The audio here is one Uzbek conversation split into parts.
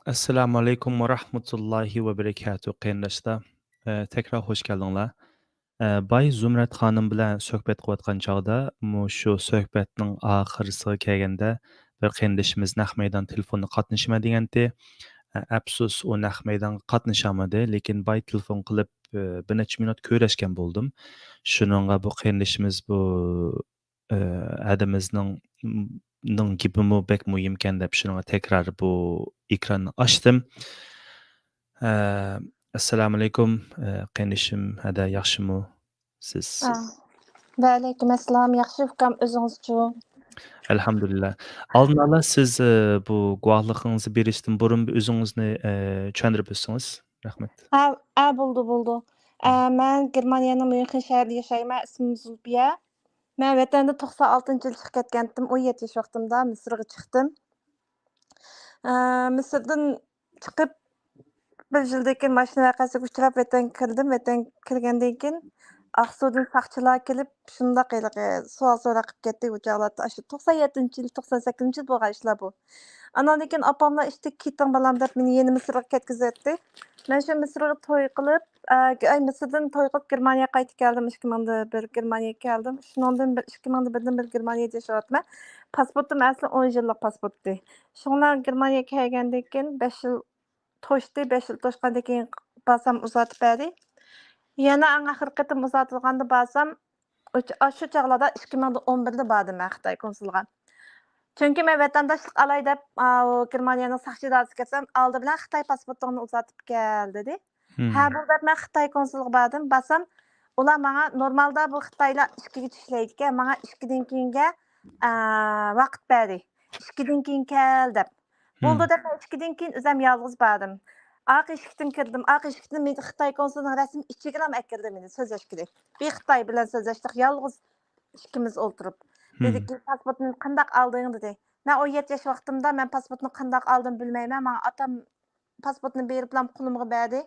Assalamu alaykum va rahmatullohi va barakatuh qarindoshlar. Tekrar hoş geldinglar. Bay Zumrat xonim bilan suhbat qilayotgan chog'da, shu suhbatning oxirisiga kelganda bir qarindoshimiz naq maydon telefonda qatnashmadiganti. Afsus, u naq maydonga qatnashamadi, lekin bay telefon qilib bir necha minut ko'rishgan bo'ldim. Shuningga bu qarindoshimiz bu adamizning ning gapimi bek muhimkan deb shunga tekrar bu ekranni ochdim. Assalomu alaykum, qarindoshim, hada yaxshimi siz? Va alaykum assalom, yaxshi ukam, o'zingizchu? Alhamdulillah. Oldin ola siz bu guvohligingizni berishdan burun o'zingizni tushuntirib o'tsangiz, rahmat. Bo'ldi. Men Germaniyaning Myunxen shahrida yashayman. Ismim Zulfiya. Men vatanda 96-yil chiqib ketgandim. 17 yosh vaqtimda Misrga chiqdim. Misrdan chiqib bir yildan keyin mashina voqeasiga uchrab vatanga kirdim. Vatanga kirgandan keyin Aqsudan saqchilar kelib, shundaq savol so'rab ketdi u chog'larda. Shu 97-yil, 98-yil bo'lgan ishlar bu. Andan keyin opamlar ishda keting balam deb meni yana Misrga ketkizdi. Men shu Misrga to'y qilib, Misrdan to'y qilib Germaniyaga qaytib keldim. 2001 Germaniyaga keldim. Shundan 2001dan beri Germaniyada yashayapman. Pasportim asli 10 yillik pasportdi. Shundan Germaniyaga kelgandan keyin 5 yil to'shdi. 5 yil to'shgandan keyin basam uzatib berdi. Yana oxirgi qatim uzatilganda barsam, shu chog'larda 2011da bordim men Xitoy konsulga. Chunki men vatandoshlik olay deb Germaniyaning saqchi idorasiga kelsam, oldi bilan Xitoy pasportingni uzatib kel dedi. Ha, bu deb men Xitoy konsulga bordim. Barsam, ular menga normalda bu Xitoylar 2 ga ishlaydi ekan, menga 2 dan keyinga vaqt berdi. 2 dan keyin kel deb. Bo'ldi deb 2 dan keyin o'zim yolg'iz bordim. Aq eshikdan kirdim. Aq eshikdan meni Xitoy konsulining rasmiy ichiga ham akirdi meni so'zlashga. Bir Xitoy bilan so'zlashdik yolg'iz ikkimiz o'tirib. Dediki, pasportni qanday olding dedi. Men 17 yosh vaqtimda men pasportni qanday oldim bilmayman. Men otam pasportni berib bilan qo'limga berdi.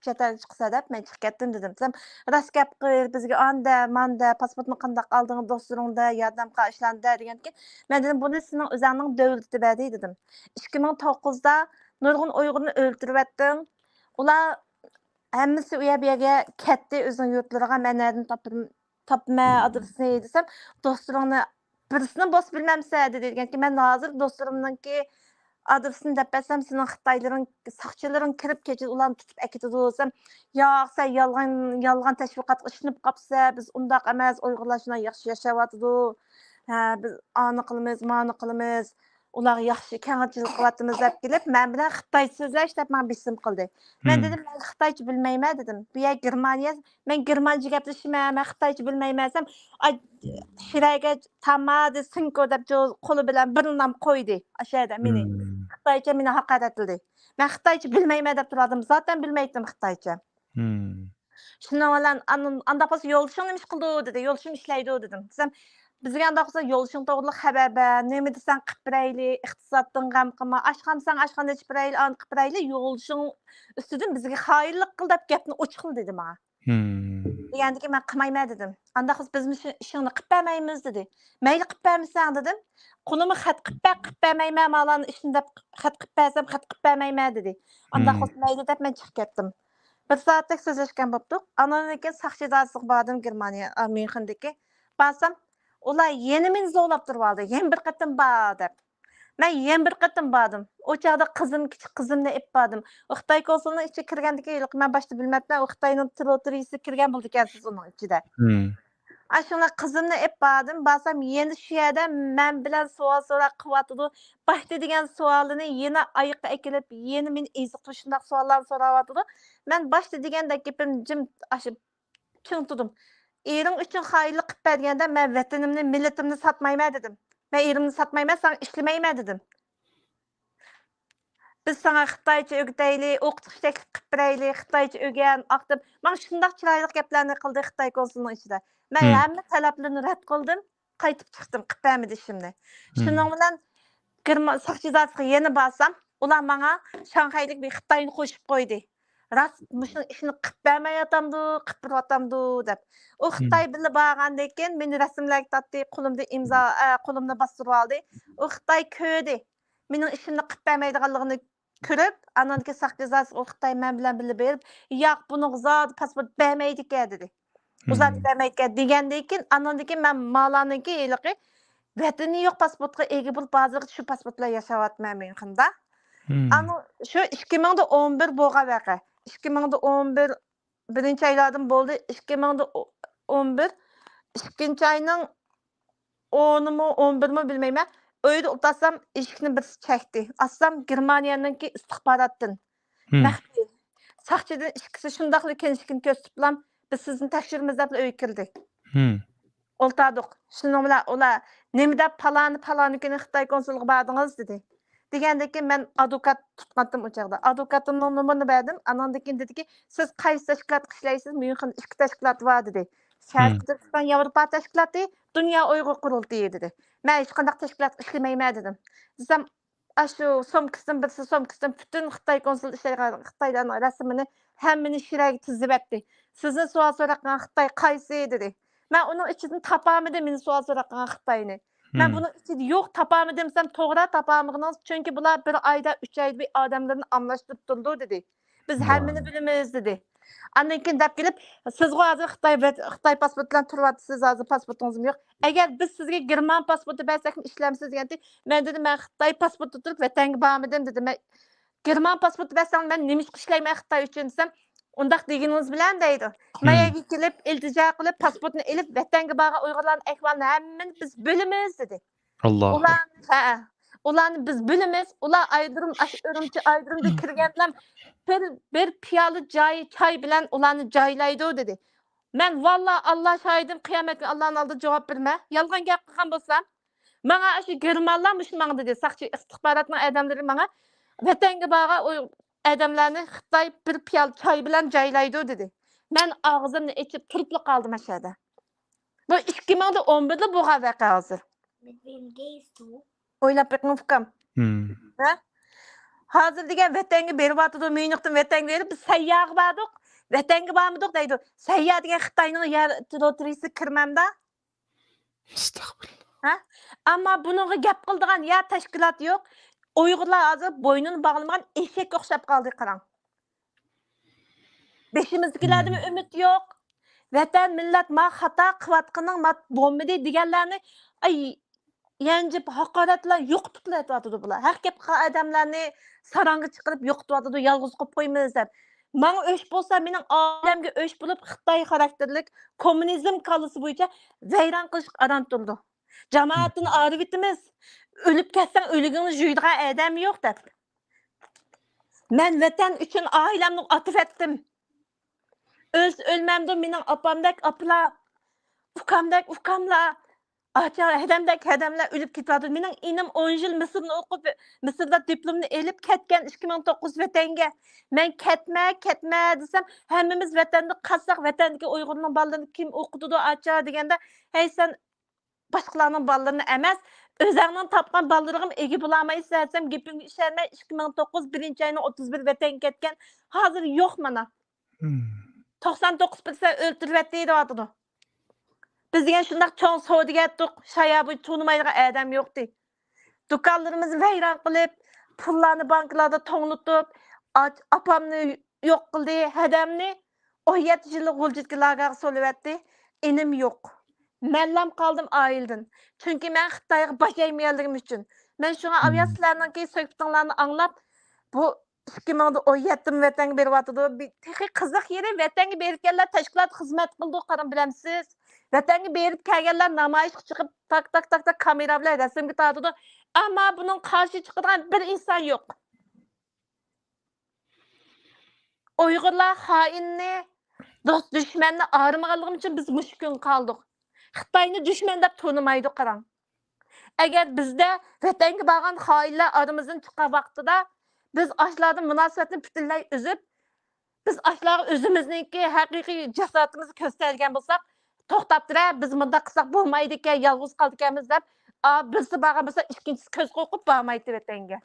Chet elga chiqsa deb men chiqib ketdim dedim. Sen rost gap qil, bizga anda, manda pasportni qanday olding, do'stlaringda yordam qilishlarda deganki, men dedim, buni sizning o'zingning davlati berdi dedim. 2009da nurg'un Uyg'urni o'ltiribding. Ular hammasi u yerga ketdi o'zining yurtlariga. Men nerdan topma adresini desam, do'stlaringni birisini bos bilmamsa deganki, men hozir do'stlarimninki adresini deb bersam, sening Xitoylaring saqchilaring kirib ketib ularni tutib aketadi desam, yo'q, sen yolg'on tashviqotga ishonib qolsa, biz undaq emas, Uyg'urlar shunday yaxshi yashayotdi. Biz ani qilamiz, mani qilamiz. Ular yaxshi kengchilik qilyapmiz deb kelib, men bilan Xitoy so'zlash deb men bisim qildi. Men dedim, men Xitoycha bilmayman dedim. Bu yer Germaniya, men germancha gaplashmayman, men Xitoycha bilmayman desam, shiraga tamadi sinko deb qo'li bilan bir nom qo'ydi. O'shada meni Xitoycha meni haqoratladi. Men Xitoycha bilmayman deb turardim. Zaten bilmaydim Xitoycha. Shundan bilan anda bo'lsa yo'lishing nima ish qildi dedi. Yo'lishing ishlaydi dedim. Desam, bizga anda bo'lsa yo'lishing to'g'riliq xabar ber. Nima desang qilib berayli, iqtisoddan g'am qilma. Ashxonasang ashxonada ichib berayli, an qilib berayli, yo'lishing ustidan bizga xoinlik qil deb gapni o'chqil dedi menga. Degandiki, men qilmayman dedim. Anda bo'lsa biz ishingni qilib bermaymiz dedi. Mayli qilib bermasang dedim. Qo'limni xat qilib bermayman, malan ishni deb xat qilib bersam, xat qilib bermayman dedi. Anda bo'lsa mayli deb men chiqib ketdim. Bir soatlik so'zlashgan bo'ldik. Andan keyin saqchi idorasiga bordim Germaniya, Myunxendagi. Barsam, ular yana meni zo'rlab turib oldi. Yana bir qatim bor deb. Men yana bir qatim bordim. O chog'da kichik qizimni ib bordim. Xitoy konsulining ichiga kirgandan keyin men boshda bilmabman, u Xitoyning territoriyasiga kirgan bo'ldi ekansiz uning ichida. Ashuna qizimni ib bordim. Barsam yana shu yerda men bilan savol so'rab qilyapti. Baxti degan savolini yana oyoqqa ekilib, yana meni eziqib shunday savollar so'rayapti. Men boshda degandek gapim jim ching turdim. Ering uchun xoinlik qilib berganda men vatanimni, millatimni sotmayman dedim. Men erimni sotmayman, sen ishlamayman dedim. Biz sana Xitoycha o'rgatayli, o'qitish taklif qilib berayli, Xitoycha o'rgan, aqtib. Men shunday chiroyli gaplarni qildi Xitoy konsulining ichida. Men hamma talablarni rad qildim, qaytib chiqdim, qilib bermadi ishimni. Shuning bilan saqchi idorasiga yana borsam, ular menga Shanxaylik bir Xitoyni qo'shib qo'ydi. Rast mushuni ishni qilib bermayotamdi, qilib berayotamdi deb. U Xitoy bilan borgandan keyin meni rasmlarga tortdi, qo'limni bostirib oldi. U Xitoy ko'rdi. Mening ishimni qilib bermaydiganligini ko'rib, anandaki saq cezası o Xitoy men bilan birga berib, "Yo'q, buning zot pasport bermaydi ekan" dedi. Uzat bermaydi ekan degandan keyin anandaki men malaniki heliqi vatani yo'q pasportga ega bo'lib, hozirgi shu pasport bilan yashayapman Myunxenda. Ana shu 2011 bo'lgan vaqa. 2011 birinchi oylardan bo'ldi. 2011 ikkinchi oyning 10mi 11mi bilmayman. Uyda o'tirsam eshikni birisi chekdi. Assam Germaniyaniki istixborotdan. Maxfiy. Saqchidan ikkisi shundaqli kelishini ko'rsatib, biz sizni tekshiramiz deb uyga kirdi. O'ltirdik. Shuning bilan ular nima deb palani kuni Xitoy konsuliga bordingiz dedi. Degandan keyin men advokat tutgandim o chaqda. Advokatimning nomerini berdim. Anandan keyin dediki, siz qaysi tashkilotda ishlaysiz? Myunxen ikki tashkilot bor dedi. Sharq Turkiston Yevropa tashkiloti, Dunyo Uyg'ur qurultiyi dedi. Men hech qanday tashkilotda ishlamayman dedim. Desam, shu somkasidan butun Xitoy konsul ishlaydigan Xitoylarning rasmini hammani shiraga tizib etdi. Sizni savol so'ragan Xitoy qaysi dedi. Men uning ichidan topolmadim meni savol so'ragan Xitoyni. Men buning ichida yo'q topolmadim desam, to'g'ri topolmadingiz, chunki bular bir oyda 3 oyda bir odamlarni amlashtirib turdi dedi. Biz hammani bilamiz dedi. Andan keyin deb kelib, siz hozir Xitoy pasport bilan turyapsiz, hozir pasportingiz yo'q. Agar biz sizga German pasporti bersak ishlamsiz deganda, men dedim, men Xitoy pasporti turib vatanga bormadim dedim. Men German pasporti bersam men nima ishlayman Xitoy uchun desam, undaq deganingiz bilan deydi. Mayaga kelib, iltijo qilib, pasportni olib, vatanga borgan Uyg'urlarning ahvolini hammani biz bilamiz dedi. Alloh. Ularni biz bilamiz. Ular Urumchi aydirimda kirganlar bir piyola choy bilan ularni joylaydi dedi. Men vallahi Alloh shohidim, qiyomatga Allohning oldida javob berma. Yolg'on gap qilgan bo'lsam, menga shu germanlar mushmang dedi. Saqchi istixborotning odamlari menga vatanga borgan odamlarni Xitoy bir piyola choy bilan joylaydi dedi. Men og'zimni ochib turib qoldim ashada. Bu 2011da bo'lgan voqea hozir. O'ylab beqing ukam. Ha? Hozir degan vatanga beryapti, Myunxdan vatanga berib, biz sayyoh bordik. Vatanga bormadik deydi. Sayyoh degan Xitoyning yer territoriyasiga kirmamda. Astagfirullah. Ha? Ammo buningga gap qildigan ya tashkilot yo'q. Uyg'urlar hozir bo'ynini bog'lamagan eshak o'xshab qoldi, qarang. Beshimizdagilarda umid yo'q. Vatan millat ma xato qilayotganing mat bo'lmadi deganlarni ay yanjib haqoratlar yo'qitib bular. Har gap odamlarni saranga chiqarib yo'qitib yolg'iz qo'yib qo'ymaymiz deb. Menga o'sh bo'lsa, mening oilamga o'sh bo'lib Xitoy xarakterlik kommunizm qolisi bo'yicha vayron qilish aran turdi. Jamoatni arib etimiz. O'lib ketsang o'ligingni juydigan odam yo'q deb. Men vatan uchun oilamni otib etdim. Ölmemdi mening opamdak oplar, ukamlar, hadamlar o'lib ketyapti. Mening inim 10 yil Misrni o'qib, Misrda diplomni olib ketgan 2009 vatanga. Men ketma desam, hammamiz vatanda qolsak, vatandagi Uyg'urning bolalarini kim o'qitadi acha deganda, "Hey sen boshqalarning bolalarini emas, o'zingning topgan bolalaringga ega bo'lamaysan" desam, gapimga ishonmay 2009 birinchi oyning 31 vatanga ketgan. Hozir yo'q mana. 99% o'ltirib deydi. Biz degan shundaq cho'ng savdoga etdik, shayabu tunimaydigan odam yo'qdi. Do'konlarimizni vayron qilib, pullarni banklarda to'nglatib, opamni yo'q qildi, hadamni 17 yillik g'uljitga lagerga so'lyapti. Enim yo'q. Menlam qoldim oildan. Chunki men Xitoyga boshlaymayligim uchun. Men shunga aviatsiyalarning so'ktinglarni anglab, bu 2017 vatanga beryapti. Texi qiziq yeri vatanga berganlar tashkilot xizmat qildi, qaram bilamsiz. Vatanga berib kelganlar namoyishga chiqib tak kamera bilan rasmga tortdi. Ammo buning qarshi chiqadigan bir inson yo'q. Uyg'urlar xoinni, do'st dushmanni armag'anligim uchun biz mushkun qoldik. Xitoyni dushman deb tonimaydi, qarang. Agar bizda vatanga borgan xoinlar aramizdan chiqqan vaqtida biz ashlardan munosabatni butunlay uzib, biz ashlar o'zimizniki haqiqiy jasoratimizni ko'rsatgan bo'lsak, to'xtab turar, biz bunda qilsak bo'lmaydi ekan, yolg'iz qoldik ekanmiz deb, birisi borgan bo'lsa, ikkinchisi ko'z qo'yib bormaydi vatanga.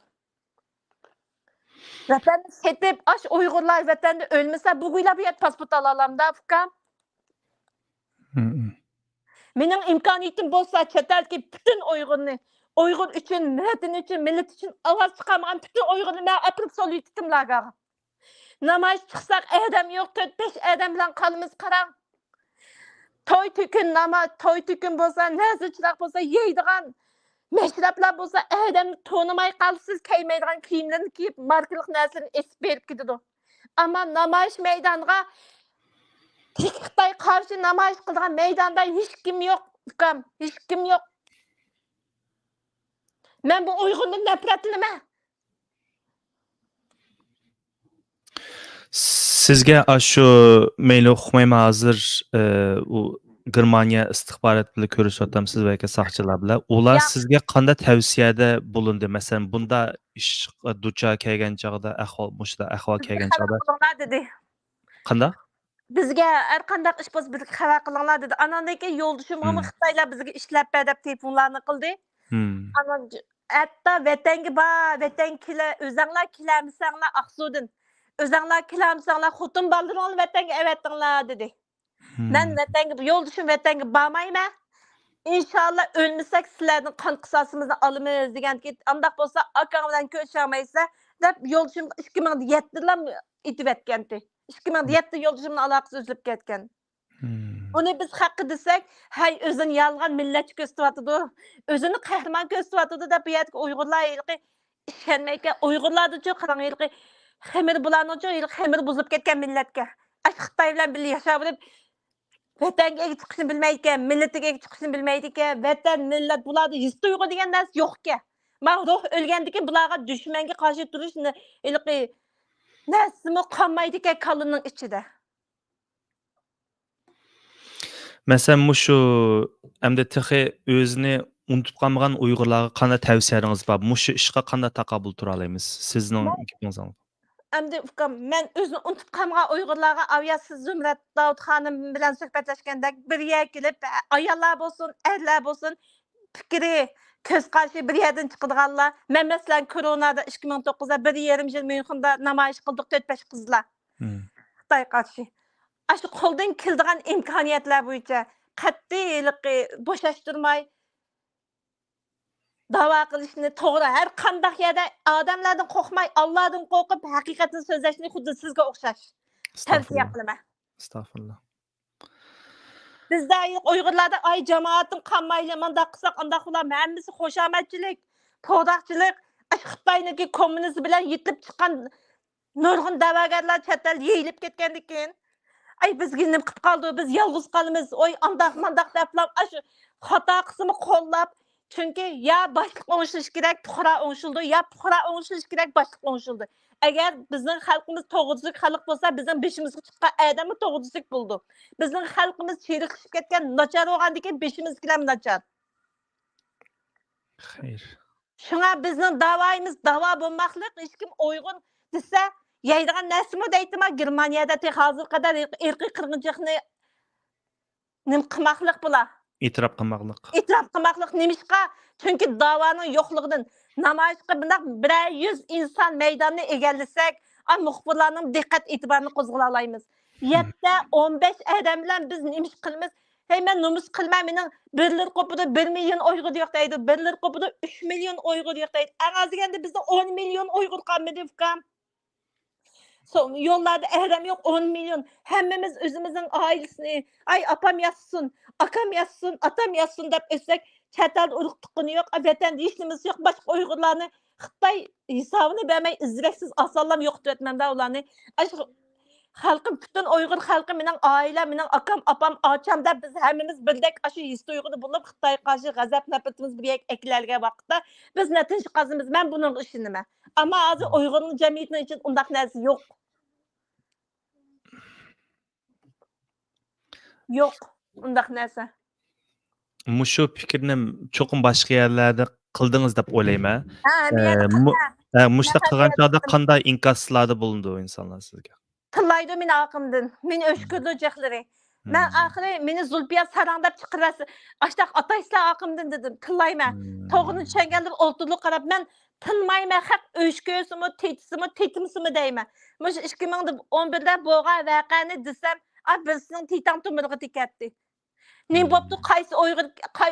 Vatanni setib, Uyg'urlar vatanda o'lmasa, bugunlab bu pasport olalamda, ukam. Mening imkoniyatim bo'lsa, chet elga butun Uyg'urni Uyghur üçün, vətən üçün, millət üçün avaz çıxarmayan bütün Uyghurları mən apırıb solyututum lagağa. Namoyish chiqsak adam yo'q, 4-5 adam bilan qolimiz qarang. To'y tükün bo'lsa, nazirchilar bo'lsa, yeydigan mashrablar bo'lsa, odamni to'nimay qolsiz, kiymaydigan kiyimlarni kiyib, markalik narsalarni esib berib ketadi. Ammo namoyish maydoniga Xitoy qarshi namoyish qilgan maydonda hech kim yo'q, ukam, hech kim yo'q. Men bu Uyg'urni nafratlamayman. Sizga shu mayli uqmayman hozir u Germaniya istixborot bilan ko'rishyapmiz siz va soqchilar bilan. Ular sizga qanday tavsiyada bulundu? Masalan, bunda ishga duchor kelgan chog'da ahvol kelgan chog'da dedi. qanday? Bizga har qanday ish bo'lsa bizga xabar qilinglar dedi. Anandan keyin yo'ldoshimga Xitoylar bizga ishlab ber deb telefonlarni qildi. Ana hatto vatanga bor, vatan o'zinglar kelamisanglar Aqsudan. O'zinglar kelamisanglar xotin bolalaringni vatanga avatinglar dedi. Men vatanga yo'ldoshim vatanga bormayman. İnşallah ölmesek sizlerden kan qisosimizni olamiz deganki, andaq bo'lsa akang bilan ko'rishamaysa deb yo'ldoshim 2007-da aytib aytgandi. 2007 yo'ldoshimning aloqasi uzilib ketgan. Buni biz haqqi desak, hay o'zini yolg'on millatchi ko'rsatyapti, o'zini qahramon ko'rsatyapti deb bu yerga Uyg'urlar ishonmaykan. Uyg'urlardachi qarang, xamir bularning xamir buzib ketgan millatga. Xitoy bilan birga yashab vatanga chiqishni bilmaydigan, millatiga chiqishni bilmaydigan, vatan, millat bularda his tuyg'u degan narsa yo'q-ku. Men ruh o'lgandan bularga dushmanga qarshi turish narsimi qolmaydigan kallining ichida. Masalan, shu hamda texi o'zini unutib qolmagan Uyg'urlarga qanday tavsiyalaringiz bor? Shu ishga qanday taqobil tura olamiz? Sizning fikringiz? Endi men o'zini unutib qolgan Uyg'urlarga Avyasiz Zumrat Davud xonim bilan suhbatlashganda bir yerga kelib, ayollar bo'lsin, erlar bo'lsin, fikri, ko'z qarashi bir yerdan chiqadiganlar. Men masalan koronada 2009da 1,5 yil Myunxenda namoyish qildik 4-5 qizlar. Xitoy qarshi. Shu qo'ldan keladigan imkoniyatlar bo'yicha qat'iy bo'shashtirmay da'vo qilishni to'g'ri. Har qanday yerda odamlardan qo'rqmay, Allohdan qo'rqib, haqiqatni so'zlashni xuddi sizga o'xshash. Tavsiya qilaman. Astagfirullah. Bizda Uyg'urlarda ay jamoatin qanmayli, manda qilsak, unda ular hammasi xushomadchilik, to'daqchilik, Xitoyniki kommunizm bilan yetilib chiqqan nurg'un da'vogarlar chatal yeyilib ketgandan keyin ay bizga nima qilib qoldi, biz yolg'iz qolamiz. Oy, andaq deblar, shu xato qismi qo'llab. Chunki ya boshliq o'ngishilish kerak, fuqaro o'ngishildi, ya fuqaro o'ngishilish kerak, boshliq o'ngishildi. Agar bizning xalqimiz to'g'risizlik xalq bo'lsa, bizning beshimizga chiqqan odamni to'g'risizlik bo'ldi. Bizning xalqimiz chiriqishib ketgan, nachar bo'lgandan keyin beshimizga ham nachar. Xayr. Shunga bizning da'voyimiz da'vo bo'lmoqlik, hech kim Uyg'ur desa, yeydigan narsimi deytimi, Germaniyada hozir qadar irqiy qirg'inchilikni nim qilmoqlik bular. E'tirof qilmoqlik. E'tirof qilmoqlik nimishqa? Chunki da'voning yo'qligidan namoyishga bunaq 100 inson maydonni egallasak, muxbirlarning diqqat e'tiborini qo'zg'ala olamiz. 7-15 odam bilan biz nimish qilamiz? Hey, men nomus qilmay, mening birlar qopida 1 million Uyg'ur yo'q deydi, birlar qopida 3 million Uyg'ur yo'q deydi. Eng azganda bizda 10 million Uyg'ur qolmadi ukam. Yo'llarda odam yo'q, 10 million. Hammamiz o'zimizning oilasini, ay opam yassin, akam yassin, atam yassin deb o'tsak, chatal urug' tuqquni yo'q, vatan deyishimiz yo'q, boshqa Uyg'urlarni Xitoy hisobini bermay izraksiz osonlam yo'qotmayapman-da ularni. Xalqim, bütün Uyg'ur xalqi, mening oilam, mening akam, opam, ocham deb biz hammamiz birdek shu his tuyg'uni bo'lib Xitoy qarshi g'azab nafratimiz bir eklarga vaqtda biz natinch qazimiz. Men buning ishonaman. Ammo hozir Uyg'urning jamiyati uchun undaq narsa yo'q. Yo'q, undaq narsa. Shu fikrni cho'qim boshqa yerlarda qildingiz deb o'ylayman. Mushta qilgan chog'da qanday inkoslarda bo'lindi insonlar sizga? Tillaydi meni aqimdan. Meni o'shkurli jahllari. Men oxiri meni Zulfiya sarangdab chiqirasiz. Ashtaq ataysizlar aqimdan dedim. Tillayman. To'g'rini tushunganlar o'ltirib qarab men tinmayman, haq o'shkursimi, tetimsimi deyman. Mush 2011da bo'lgan voqeani desam, bizning titan tumurg'i tekatdi. Ne boptu, Hmm. qay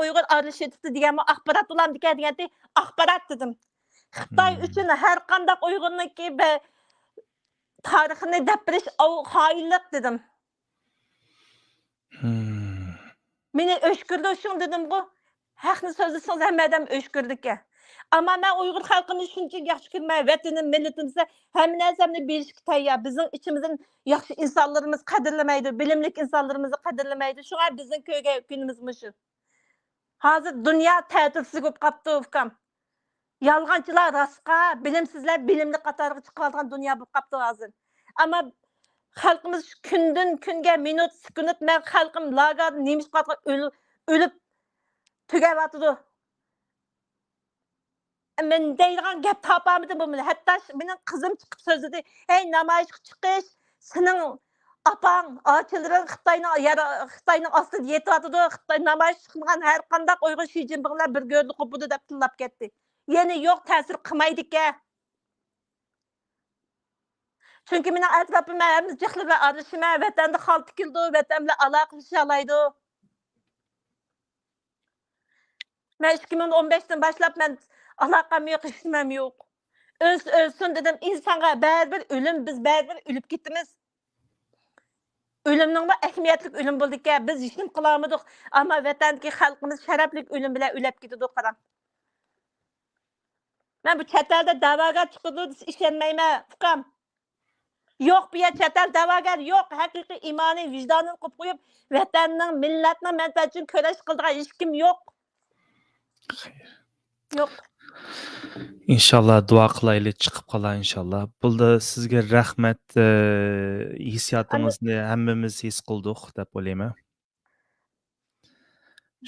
Uyg'ur aralashibdi deganmi, axborot ulamdikan deganda, axborot dedim. Xitoy Hmm. uchun har qanday Uyg'urniki tarixini deb berish xoinlik dedim. Hmm. Meni o'shkirdi shun dedim-ku. Haqni so'zlasangiz hamma odam o'shkirdiki. Ammo men Uyg'ur xalqini shuncha yaxshi ko'rman, vatanim, millatimizga hamma narsamni berishga tayyor. Bizning ichimizdan yaxshi insonlarimiz qadrlamaydi, bilimli insonlarimizni qadrlamaydi. Shunga bizning kunimiz mushu. Hozir dunyo ta'tilsiz bo'lib qolibdi, ukam. Yolg'onchilar rostqa, bilimsizlar bilimli qatoriga chiqib qolgan dunyo bo'lib qolibdi hozir. Ammo xalqimiz kundan kunga minut sekund men xalqim lagar nemish qatqa o'lib tugayotidu. Men deydigan gap topamidim bu. Hatto mening qizim chiqib so'zladi. "Ey namoyishga chiqish, sening opang, ochilaring Xitoyning ostida yetyotidi. Xitoy namoyish qilgan har qanday Uyg'ur Shi Jinpinglar bir go'rni qopudi" deb tillab ketdi. Yana yo'q ta'sir qilmaydi-ku. Chunki mening atrofim hamma jihli bilan aralashma, vatanda xalta keldi, vatan bilan aloqalasha olmaydi. Men 2015 dan boshlab men aloqam yo'q, hech nimam yo'q. Ölsün dedim, insonga baribir o'lim, biz baribir o'lib ketamiz. O'limning bir ahamiyatli o'lim bo'ldi-ku, biz hech nima qila olmadik. Ammo vatandagi xalqimiz sharafli o'lim bilan o'lib ketdi, qarang. Men bu chet elda da'vogar chiqadi desa ishonmayman, ukam. Yo'q, bu yer chet el da'vogar yo'q. Haqiqiy imoniy, vijdonini qo'yib qo'yib, vatanning, millatning manfaati uchun kurash qiladigan hech kim yo'q. Yo'q. İnşallah duo qilaylik, chiqib qolar inshaalloh. Bunda sizga rahmat, Ana hissiyotingizni hammamiz his qildik deb o'ylayman.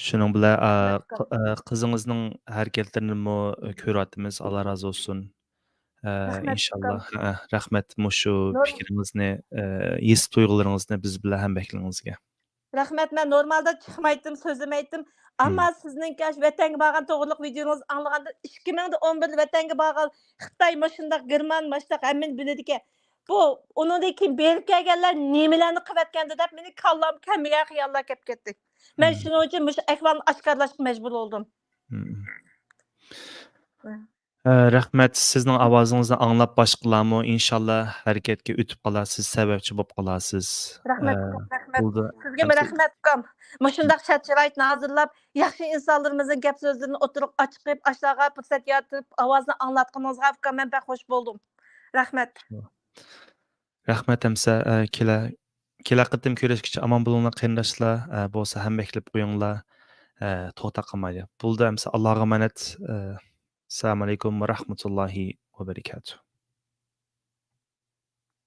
Shuning bilan rahmat, ukam. qizingizning harakatlarini ko'ryapmiz. Alloh rozi bo'lsin. Rahmat, ukam. İnşallah rahmat mushu Nur fikringizni, his tuyg'ularingizni biz bilan hambahlingizga. Rahmat, men normalda chiqmaydim, so'zlamaydim. Ammo Hmm. sizning vatanga borgan to'g'riliq videongizni anglaganda 2011 vatanga borgan Xitoy mashundaq German mashtaq hammani biladi-ku. Bu undan keyin berib kelganlar nimalarni qilayotgandi deb meni kallam kamiga xayollar kelib ketdi. Men Hmm. shuning uchun mush ahvolni oshkorlashga majbur bo'ldim. Hmm. Rahmat, sizning ovozingizni anglab boshqalarmi inshaalloh harakatga o'tib qolar, siz sababchi bo'lib qolasiz. Rahmat, rahmat. Bo'ldi. Sizga rahmat, ukam. Mushundaq shart-sharoitni hozirlab, yaxshi insonlarimizning gap so'zlarini o'tirib ochiqib, ashlarga fursat yaratib, ovozni anglatganingizga ukam men bek xush bo'ldim. Rahmat. Rahmat amsa, kela qitim ko'rishgacha omon bo'linglar qarindoshlar, bo'lsa hammaklab qo'yinglar, to'xtab qolmaydi. Bo'ldi amsa, Allohga emanet. Assalomu alaykum va rahmatullohi va barakatuh.